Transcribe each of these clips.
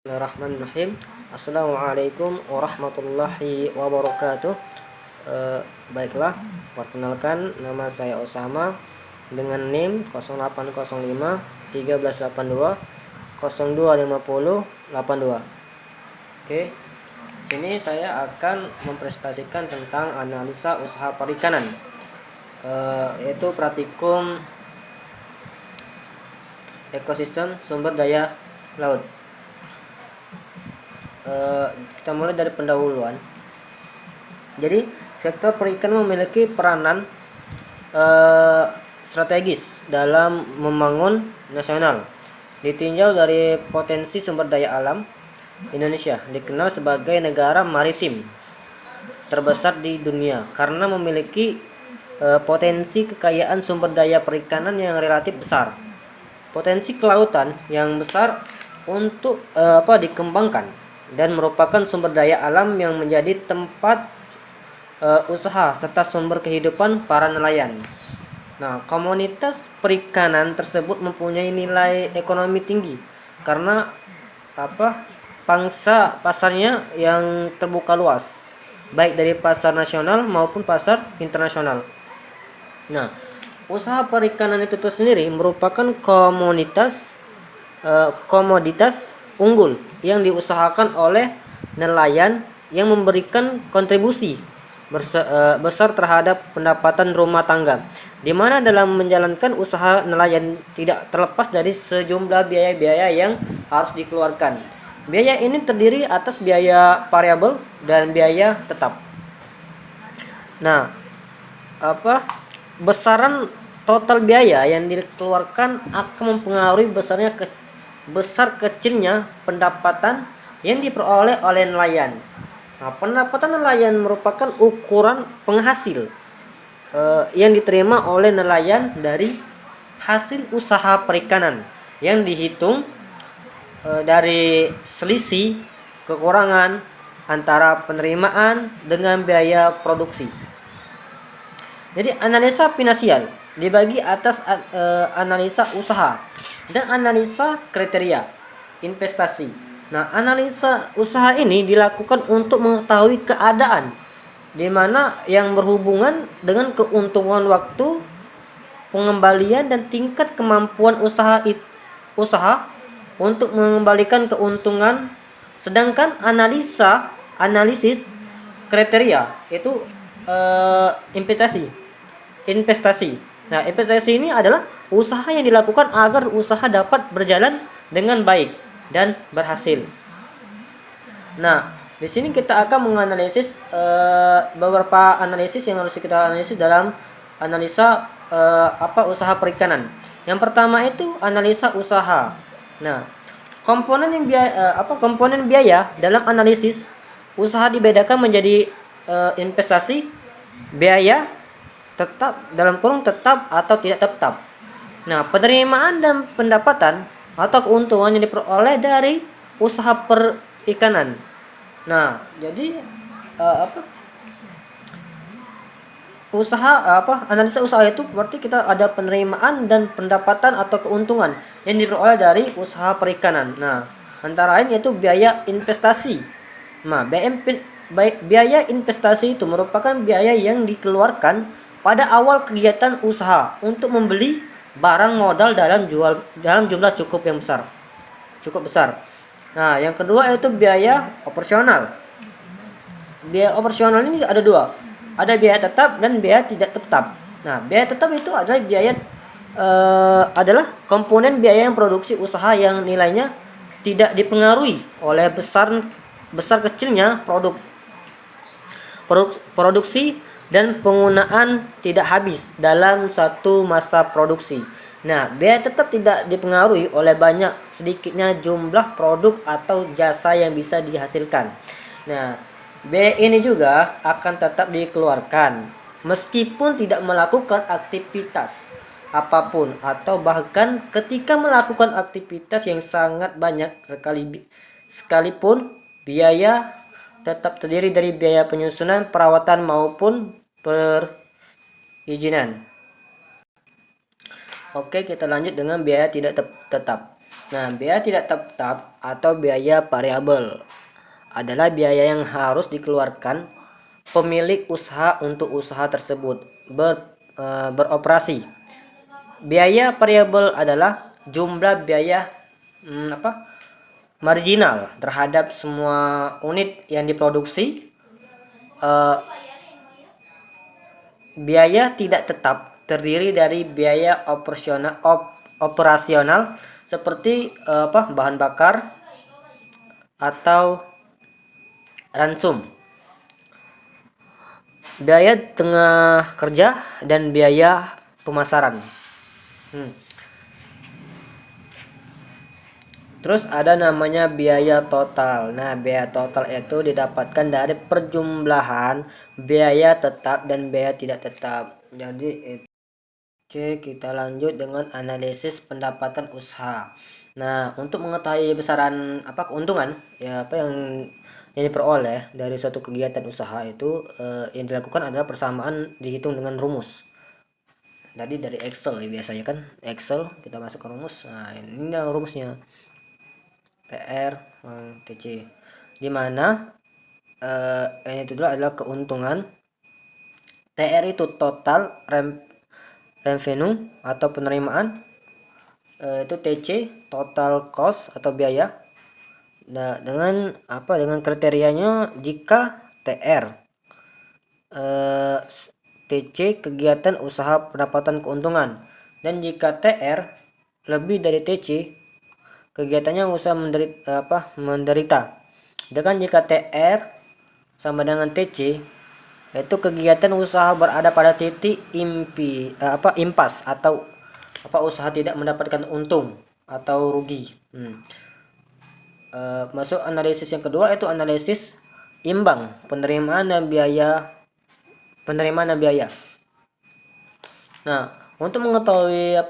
Bismillahirrahmanirrahim. Assalamualaikum warahmatullahi wabarakatuh. Baiklah, perkenalkan, nama saya Osama dengan NIM 0805 1382 0250 82. Oke, sini saya akan mempresentasikan tentang analisa usaha perikanan, yaitu praktikum ekosistem sumber daya laut. Kita mulai dari pendahuluan. Jadi sektor perikanan memiliki peranan strategis dalam membangun nasional. Ditinjau dari potensi sumber daya alam, Indonesia dikenal sebagai negara maritim terbesar di dunia karena memiliki potensi kekayaan sumber daya perikanan yang relatif besar, potensi kelautan yang besar untuk dikembangkan, dan merupakan sumber daya alam yang menjadi tempat usaha serta sumber kehidupan para nelayan. Nah, komunitas perikanan tersebut mempunyai nilai ekonomi tinggi karena pangsa pasarnya yang terbuka luas, baik dari pasar nasional maupun pasar internasional. Nah, usaha perikanan itu sendiri merupakan komoditas unggul yang diusahakan oleh nelayan yang memberikan kontribusi besar terhadap pendapatan rumah tangga, di mana dalam menjalankan usaha nelayan tidak terlepas dari sejumlah biaya-biaya yang harus dikeluarkan. Biaya ini terdiri atas biaya variabel dan biaya tetap. Nah, besaran total biaya yang dikeluarkan akan mempengaruhi besar kecilnya pendapatan yang diperoleh oleh nelayan. Nah, pendapatan nelayan merupakan ukuran penghasil yang diterima oleh nelayan dari hasil usaha perikanan yang dihitung dari selisih kekurangan antara penerimaan dengan biaya produksi. Jadi analisa finansial dibagi atas analisa usaha dan analisa kriteria investasi. Nah, analisa usaha ini dilakukan untuk mengetahui keadaan di mana yang berhubungan dengan keuntungan waktu, pengembalian dan tingkat kemampuan usaha untuk mengembalikan keuntungan. Sedangkan analisis kriteria itu investasi. Nah, investasi ini adalah usaha yang dilakukan agar usaha dapat berjalan dengan baik dan berhasil. Nah, di sini kita akan menganalisis beberapa analisis yang harus kita analisis dalam analisa usaha perikanan. Yang pertama itu analisa usaha. Nah, komponen biaya dalam analisis usaha dibedakan menjadi investasi, biaya tetap tetap atau tidak tetap. Nah, penerimaan dan pendapatan atau keuntungan yang diperoleh dari usaha perikanan. Nah, jadi analisa usaha itu berarti kita ada penerimaan dan pendapatan atau keuntungan yang diperoleh dari usaha perikanan. Nah, antara lain yaitu biaya investasi. Nah, biaya investasi itu merupakan biaya yang dikeluarkan pada awal kegiatan usaha untuk membeli barang modal dalam jumlah cukup besar. Nah, yang kedua yaitu biaya operasional. Biaya operasional ini ada dua. Ada biaya tetap dan biaya tidak tetap. Nah, biaya tetap itu adalah adalah komponen biaya yang produksi usaha yang nilainya tidak dipengaruhi oleh besar kecilnya produksi dan penggunaan tidak habis dalam satu masa produksi. Nah, biaya tetap tidak dipengaruhi oleh banyak sedikitnya jumlah produk atau jasa yang bisa dihasilkan. Nah, biaya ini juga akan tetap dikeluarkan meskipun tidak melakukan aktivitas apapun atau bahkan ketika melakukan aktivitas yang sangat banyak sekalipun. Biaya tetap terdiri dari biaya penyusunan, perawatan maupun perizinan. Oke, kita lanjut dengan biaya tidak tetap. Nah, biaya tidak tetap atau biaya variabel adalah biaya yang harus dikeluarkan pemilik usaha untuk usaha tersebut beroperasi. Biaya variabel adalah jumlah biaya marginal terhadap semua unit yang diproduksi. Biaya tidak tetap terdiri dari biaya operasional seperti bahan bakar atau ransum, biaya tengah kerja, dan biaya pemasaran. Terus ada namanya biaya total. Nah, biaya total itu didapatkan dari perjumlahan biaya tetap dan biaya tidak tetap. Jadi oke, kita lanjut dengan analisis pendapatan usaha. Nah, untuk mengetahui besaran keuntungan yang diperoleh dari suatu kegiatan usaha itu, yang dilakukan adalah persamaan dihitung dengan rumus. Tadi dari Excel ya, biasanya kan Excel kita masuk ke rumus. Nah, ini rumusnya. TR TC, di mana ini itu adalah keuntungan. TR itu total revenue atau penerimaan, itu TC total cost atau biaya. Nah, dengan kriterianya, jika TR TC kegiatan usaha pendapatan keuntungan, dan jika TR lebih dari TC kegiatannya usaha menderita. Sedangkan jika TR sama dengan TC, itu kegiatan usaha berada pada titik impas atau usaha tidak mendapatkan untung atau rugi. Masuk analisis yang kedua, itu analisis imbang penerimaan dan biaya. Nah, untuk mengetahui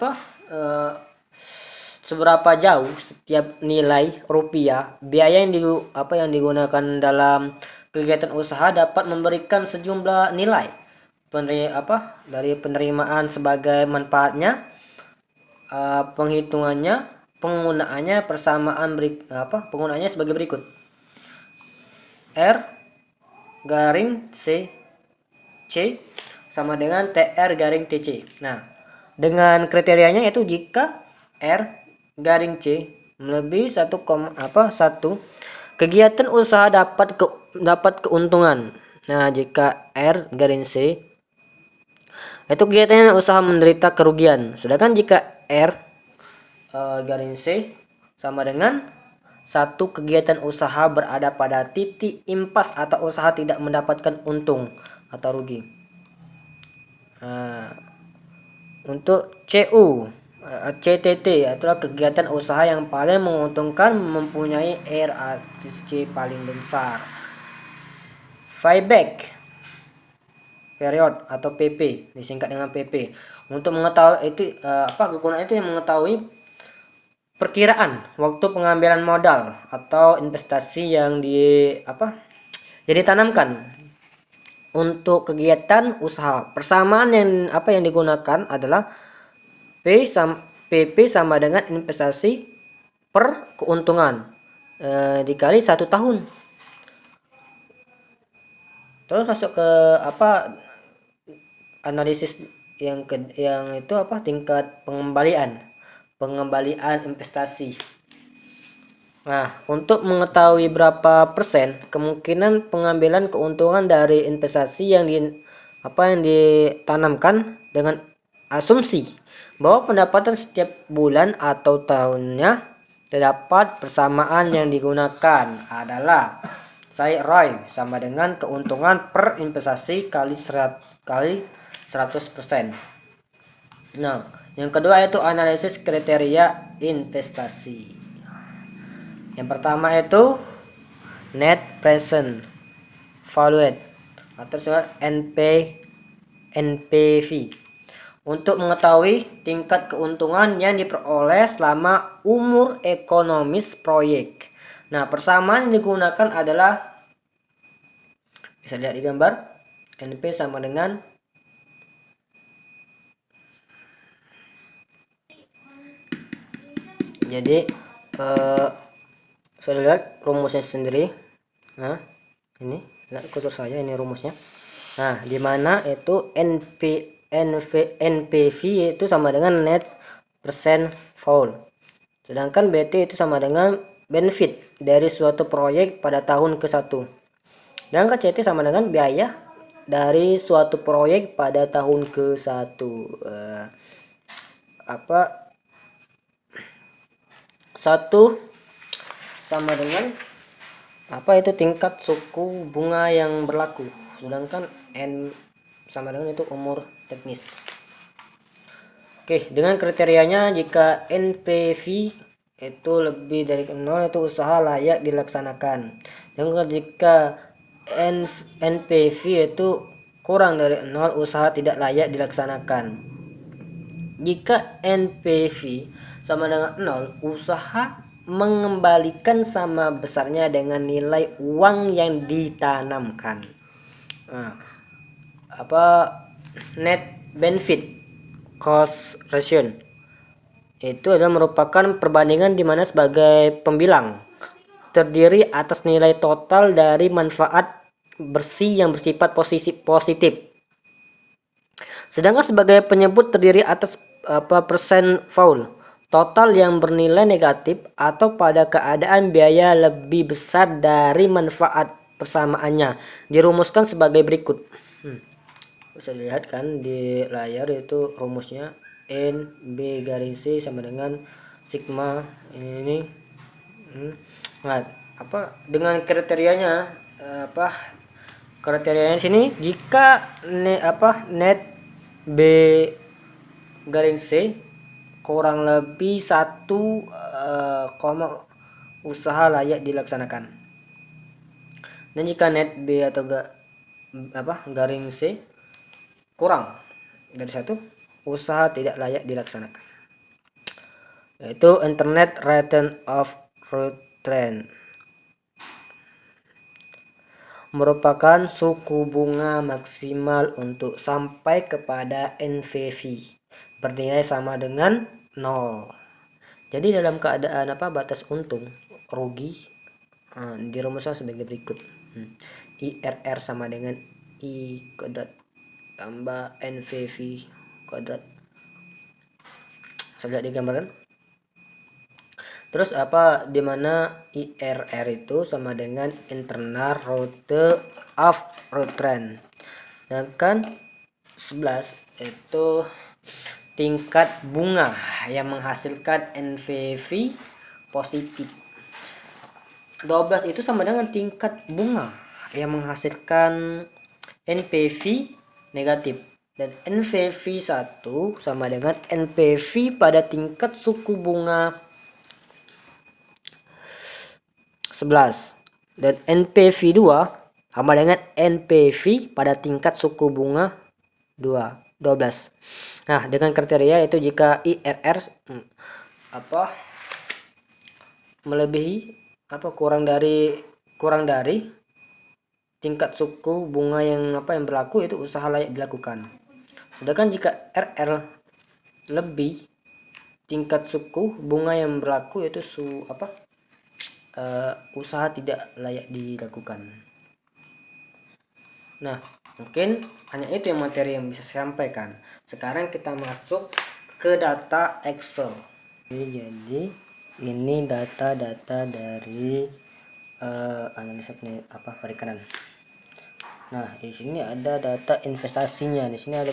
seberapa jauh setiap nilai rupiah biaya yang digunakan dalam kegiatan usaha dapat memberikan sejumlah nilai dari penerimaan sebagai manfaatnya, penggunaannya penggunaannya sebagai berikut. R garing C sama dengan TR garing TC. Nah, dengan kriterianya itu jika R garing C melebihi 1, kegiatan usaha dapat keuntungan. Nah, jika R garing C itu kegiatan usaha menderita kerugian. Sedangkan jika R garing C sama dengan 1, kegiatan usaha berada pada titik impas atau usaha tidak mendapatkan untung atau rugi. Untuk CU CTT adalah kegiatan usaha yang paling menguntungkan, mempunyai ROIC paling besar. Payback period atau PP, disingkat dengan PP. Untuk mengetahui itu kegunaan itu yang mengetahui perkiraan waktu pengambilan modal atau investasi yang ditanamkan untuk kegiatan usaha. Persamaan yang digunakan adalah PP sama dengan investasi per keuntungan dikali 1 tahun. Terus masuk ke analisis yang itu tingkat pengembalian investasi. Nah, untuk mengetahui berapa persen kemungkinan pengambilan keuntungan dari investasi yang ditanamkan dengan asumsi bahwa pendapatan setiap bulan atau tahunnya terdapat, persamaan yang digunakan adalah ROI sama dengan keuntungan per investasi kali 100%. Nah, yang kedua itu analisis kriteria investasi. Yang pertama itu net present value atau NPV, untuk mengetahui tingkat keuntungan yang diperoleh selama umur ekonomis proyek. Nah, persamaan yang digunakan adalah, bisa lihat di gambar, NP sama dengan jadi eh Sudah lihat rumusnya sendiri. Nah, ini lihat kursor saya, ini rumusnya. Nah, di mana itu NPV itu sama dengan net percent foul. Sedangkan BT itu sama dengan benefit dari suatu proyek pada tahun ke-1. Dan CT sama dengan biaya dari suatu proyek pada tahun ke-1. Apa satu sama dengan apa itu tingkat suku bunga yang berlaku, sedangkan N sama dengan itu umur teknis. Oke, dengan kriterianya jika NPV itu lebih dari 0 itu usaha layak dilaksanakan. Dan jika NPV itu kurang dari 0 usaha tidak layak dilaksanakan. Jika NPV sama dengan 0, usaha mengembalikan sama besarnya dengan nilai uang yang ditanamkan. Nah, apa net benefit cost ratio itu adalah merupakan perbandingan di mana sebagai pembilang terdiri atas nilai total dari manfaat bersih yang bersifat positif. Sedangkan sebagai penyebut terdiri atas persen foul total yang bernilai negatif atau pada keadaan biaya lebih besar dari manfaat persamaannya dirumuskan sebagai berikut. Bisa dilihat kan di layar itu rumusnya N B garis C sama dengan sigma ini. Nah, dengan kriterianya kriterianya sini jika net B garis C kurang lebih 1, usaha layak dilaksanakan. Dan jika net B atau garing C kurang dari 1, usaha tidak layak dilaksanakan. Yaitu internet rate of return merupakan suku bunga maksimal untuk sampai kepada NPV bernilai sama dengan 0. Jadi dalam keadaan batas untung rugi dirumuskan sebagai berikut. IRR sama dengan I kuadrat tambah NPV kuadrat. Saya lihat di gambaran. Terus dimana IRR itu sama dengan internal rate of return. Sedangkan 11 itu tingkat bunga yang menghasilkan NPV positif. 12 itu sama dengan tingkat bunga yang menghasilkan NPV negatif. Dan NPV 1 sama dengan NPV pada tingkat suku bunga 11. Dan NPV 2 sama dengan NPV pada tingkat suku bunga 12. Nah, dengan kriteria itu jika IRR melebihi kurang dari tingkat suku bunga yang berlaku, itu usaha layak dilakukan. Sedangkan jika RR lebih tingkat suku bunga yang berlaku, yaitu usaha tidak layak dilakukan. Nah, mungkin hanya itu yang materi yang bisa saya sampaikan. Sekarang kita masuk ke data Excel. Jadi ini data-data dari analisa perikanan. Nah, di sini ada data investasinya. Di sini ada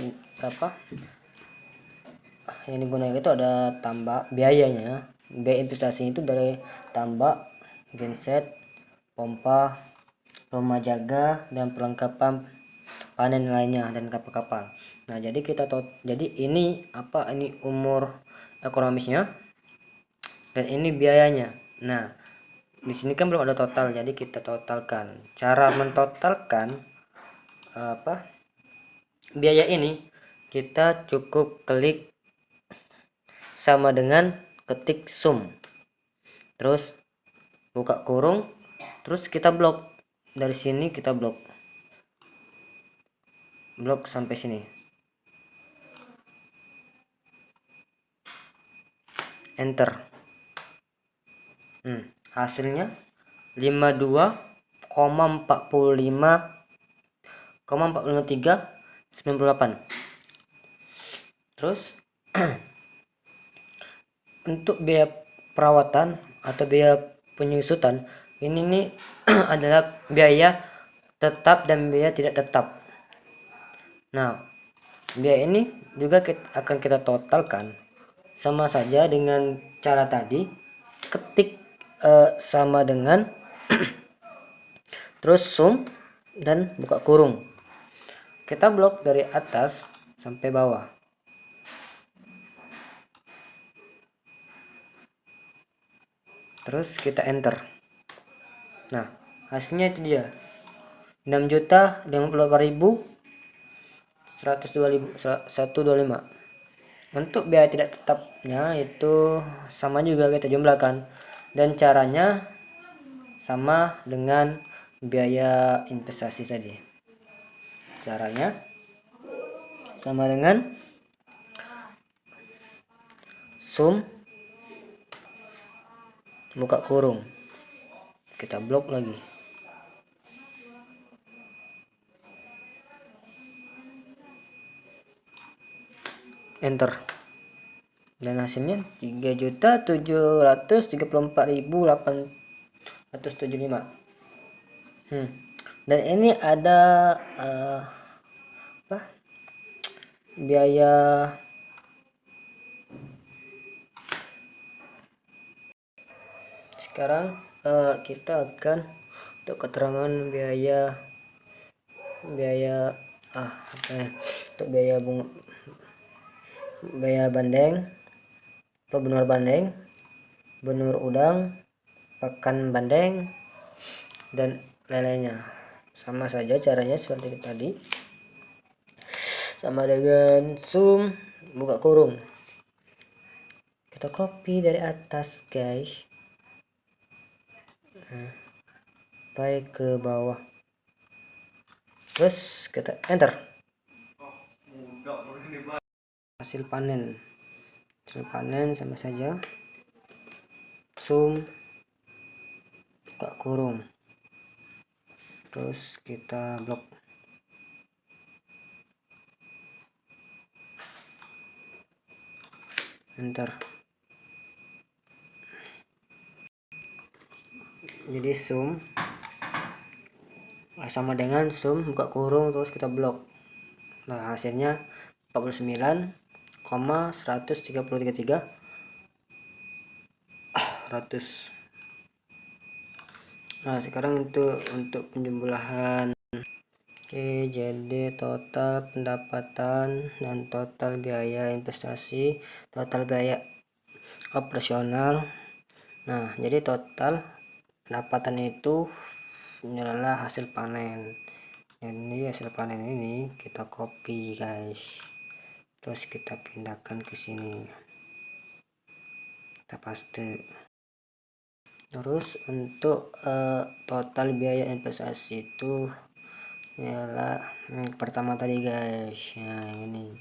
yang digunakan itu ada tambak biayanya. Biaya investasi itu dari tambak, genset, pompa, rumah jaga, dan perlengkapan panen lainnya, dan kapal-kapal. Nah, jadi ini umur ekonomisnya dan ini biayanya. Nah, di sini kan belum ada total, jadi kita totalkan. Cara mentotalkan biaya ini, kita cukup klik sama dengan ketik sum, terus buka kurung, terus kita blok. Dari sini kita blok sampai sini, enter. Hasilnya 52,45,45398. Terus untuk biaya perawatan atau biaya penyusutan ini nih adalah biaya tetap dan biaya tidak tetap. Nah, biaya ini juga akan kita totalkan sama saja dengan cara tadi, ketik sama dengan terus sum dan buka kurung. Kita blok dari atas sampai bawah. Terus kita enter. Nah, hasilnya itu dia. 6.058.125. Untuk biaya tidak tetapnya itu sama juga kita jumlahkan, dan caranya sama dengan biaya investasi tadi. Caranya sama dengan sum buka kurung, kita blok lagi. Enter. Dan hasilnya 3.734.875. Dan ini ada biaya sekarang. Kita akan untuk keterangan biaya untuk biaya bandeng, benur bandeng, benur udang, pakan bandeng, dan lain-lainnya. Sama saja caranya seperti tadi, sama dengan sum buka kurung. Kita copy dari atas guys, sampai ke bawah, terus kita enter. Hasil panen sama saja, sum buka kurung, terus kita blok. Enter. Jadi sum sama dengan sum buka kurung, terus kita blok. Nah, hasilnya 49,133 ratus. Nah, sekarang itu untuk penjumlahan. Oke, jadi total pendapatan dan total biaya investasi, total biaya operasional. Nah, jadi total pendapatan itu adalah hasil panen. Ini hasil panen ini kita copy guys, terus kita pindahkan ke sini, kita paste. Terus untuk total biaya investasi itu ialah pertama tadi guys. Nah, ini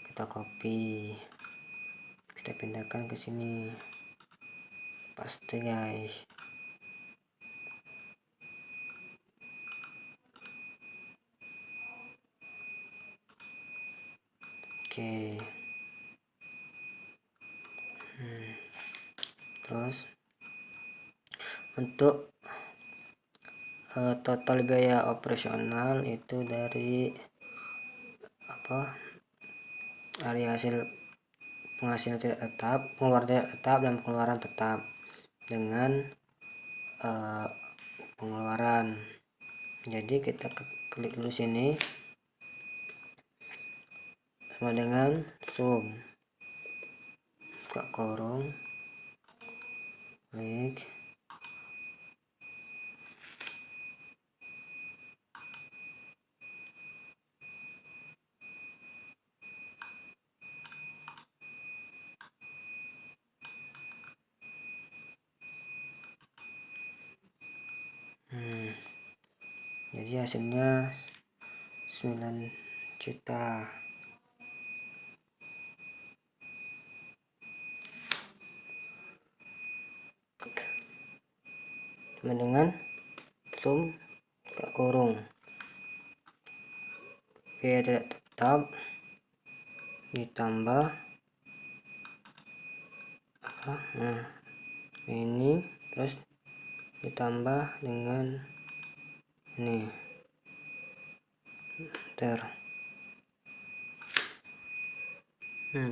kita copy, kita pindahkan ke sini, paste guys. Oke. Terus untuk total biaya operasional itu dari dari hasil penghasilan tidak tetap, pengeluaran tidak tetap, dan pengeluaran tetap dengan pengeluaran. Jadi kita klik dulu sini, sama dengan sum buka kurung, klik, jadi hasilnya 9 juta. sama dengan sum kurung biaya tidak tetap ditambah apa, nah ini terus ditambah dengan ini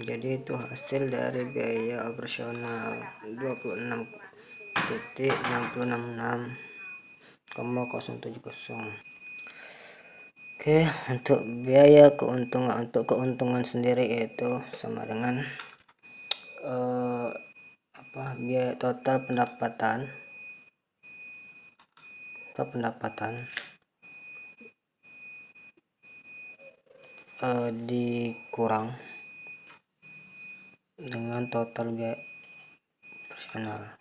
jadi itu hasil dari biaya operasional 26,666,070. Oke, untuk biaya keuntungan sendiri itu sama dengan biaya total pendapatan dikurang dengan total biaya operasional.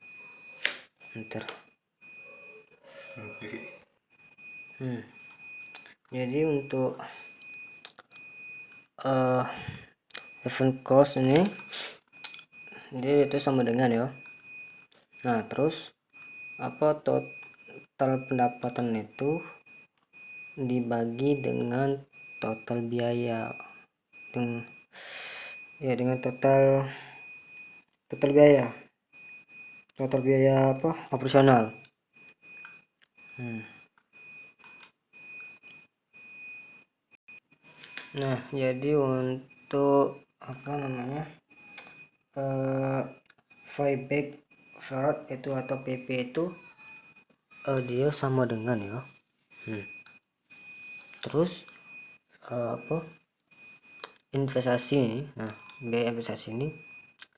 Jadi untuk event cost ini dia itu sama dengan ya. Nah terus apa, total pendapatan itu dibagi dengan total biaya dengan total biaya apa operasional. Nah jadi untuk apa namanya buyback forward itu atau PP itu dia sama dengan ya. Terus investasi, nah biaya investasi ini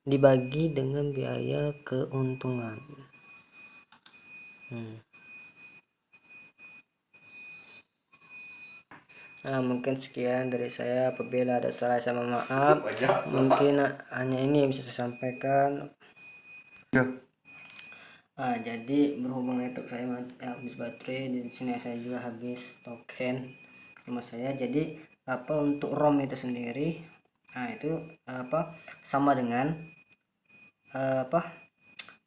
dibagi dengan biaya keuntungan. Nah mungkin sekian dari saya, apabila ada salah saya mohon maaf. Mungkin hanya ini yang bisa saya sampaikan. Jadi berhubung laptop saya habis baterai, di sini saya juga habis token rumah saya. Jadi untuk ROM itu sendiri, nah itu sama dengan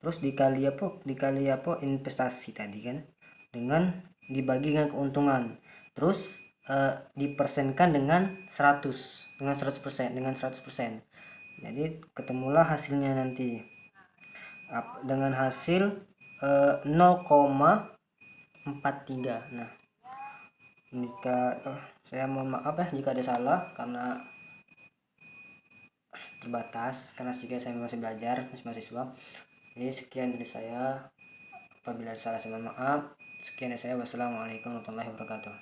terus dikali investasi tadi kan, dengan dibagi dengan keuntungan, terus dipersenkan dengan 100%. Jadi ketemulah hasilnya nanti dengan hasil 0,43. Nah jika saya mohon maaf ya jika ada salah, karena terbatas, karena juga saya masih belajar, masih mahasiswa. Jadi sekian dari saya, apabila salah saya mohon maaf. Sekian dari saya, wassalamualaikum warahmatullahi wabarakatuh.